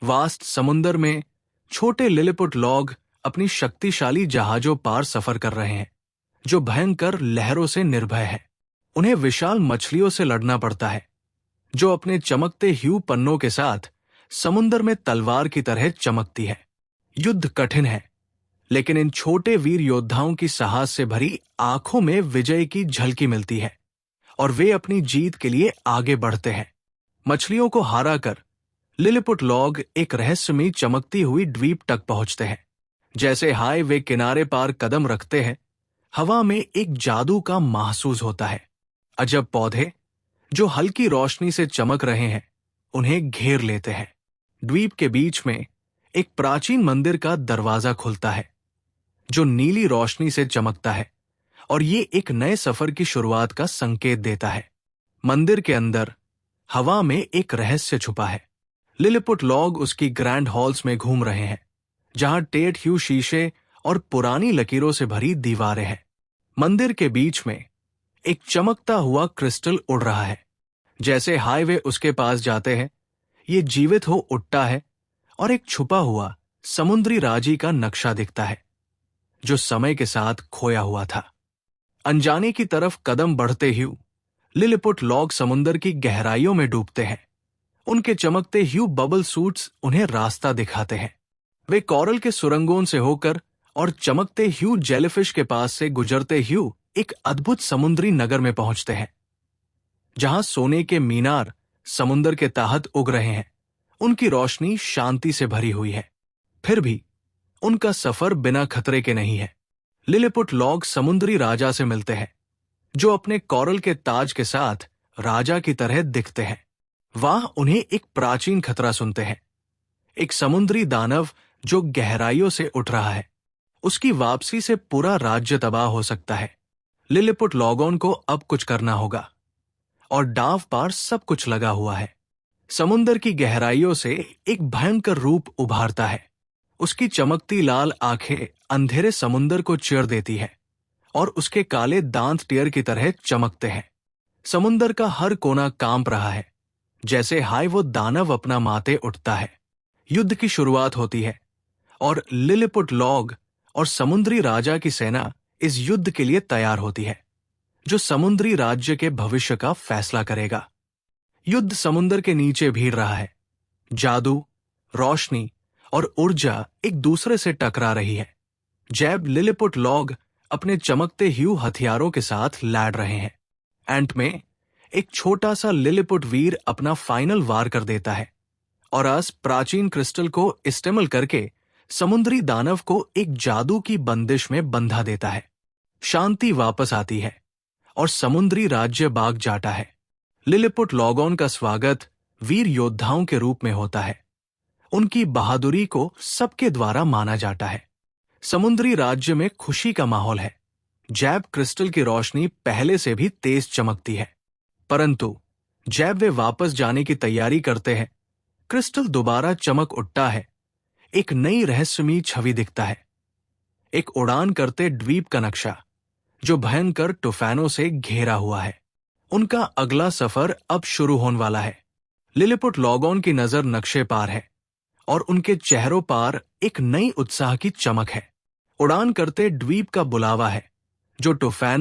Vast समुंदर में छोटे लिलिपुट लॉग अपनी शक्तिशाली जहाजों पार सफर कर रहे हैं, जो भयंकर लहरों से निर्भय है। उन्हें विशाल मछलियों से लड़ना पड़ता है, जो अपने चमकते ह्यू पन्नों के साथ समुंदर में तलवार की तरह चमकती है। युद्ध कठिन है, लेकिन इन छोटे वीर योद्धाओं की साहस से भरी आंखों में विजय की झलकी मिलती है और वे अपनी जीत के लिए आगे बढ़ते हैं। मछलियों को हारा कर लिलिपुट लॉग एक रहस्यमयी चमकती हुई द्वीप तक पहुंचते हैं। जैसे हाय वे किनारे पार कदम रखते हैं, हवा में एक जादू का महसूस होता है। अजब पौधे जो हल्की रोशनी से चमक रहे हैं उन्हें घेर लेते हैं। द्वीप के बीच में एक प्राचीन मंदिर का दरवाजा खुलता है, जो नीली रोशनी से चमकता है और ये एक नए सफर की शुरुआत का संकेत देता है। मंदिर के अंदर हवा में एक रहस्य छुपा है। लिलिपुट लॉग उसकी ग्रैंड हॉल्स में घूम रहे हैं, जहां टेढ़ ह्यू शीशे और पुरानी लकीरों से भरी दीवारें हैं। मंदिर के बीच में एक चमकता हुआ क्रिस्टल उड़ रहा है। जैसे हाईवे उसके पास जाते हैं, ये जीवित हो उठता है और एक छुपा हुआ समुद्री राजी का नक्शा दिखता है, जो समय के साथ खोया हुआ था। अनजाने की तरफ कदम बढ़ते ह्यू लिलिपुट लॉग समुंदर की गहराइयों में डूबते हैं। उनके चमकते ह्यू बबल सूट्स उन्हें रास्ता दिखाते हैं। वे कोरल के सुरंगों से होकर और चमकते ह्यू जेलीफिश के पास से गुजरते ह्यू एक अद्भुत समुद्री नगर में पहुंचते हैं, जहां सोने के मीनार समुंदर के तहत उग रहे हैं। उनकी रोशनी शांति से भरी हुई है, फिर भी उनका सफर बिना खतरे के नहीं है। लिलिपुट लॉग समुद्री राजा से मिलते हैं, जो अपने कोरल के ताज के साथ राजा की तरह दिखते हैं। वहां उन्हें एक प्राचीन खतरा सुनते हैं, एक समुद्री दानव जो गहराइयों से उठ रहा है। उसकी वापसी से पूरा राज्य तबाह हो सकता है। लिलिपुट लॉगोन को अब कुछ करना होगा, और डाव पार सब कुछ लगा हुआ है। समुंदर की गहराइयों से एक भयंकर रूप उभारता है। उसकी चमकती लाल आंखें अंधेरे समुंदर को चीर देती है और उसके काले दांत टीयर की तरह चमकते हैं। समुंदर का हर कोना कांप रहा है, जैसे हाय वो दानव अपना माथे उठता है। युद्ध की शुरुआत होती है और लिलिपुट लॉग और समुद्री राजा की सेना इस युद्ध के लिए तैयार होती है, जो समुद्री राज्य के भविष्य का फैसला करेगा। युद्ध समुद्र के नीचे भीड़ रहा है। जादू, रोशनी और ऊर्जा एक दूसरे से टकरा रही है। जैब लिलिपुट लॉग अपने चमकते ह्यू हथियारों के साथ लड़ रहे हैं। एंट में एक छोटा सा लिलिपुट वीर अपना फाइनल वार कर देता है और अस प्राचीन क्रिस्टल को इस्तेमाल करके समुद्री दानव को एक जादू की बंदिश में बंधा देता है। शांति वापस आती है और समुद्री राज्य भाग जाता है। लिलिपुट लॉगोन का स्वागत वीर योद्धाओं के रूप में होता है। उनकी बहादुरी को सबके द्वारा माना जाता है। समुद्री राज्य में खुशी का माहौल है। जैब क्रिस्टल की रोशनी पहले से भी तेज चमकती है, परंतु जैब वे वापस जाने की तैयारी करते हैं, क्रिस्टल दोबारा चमक उठता है। एक नई रहस्यमयी छवि दिखता है, एक उड़ान करते द्वीप का नक्शा, जो भयंकर तूफानों से घेरा हुआ है। उनका अगला सफर अब शुरू होने वाला है। लिलिपुट लॉगोन की नजर नक्शे पार है और उनके चेहरों पार एक नई उत्साह की चमक है। उड़ान करते द्वीप का बुलावा है, जो तूफान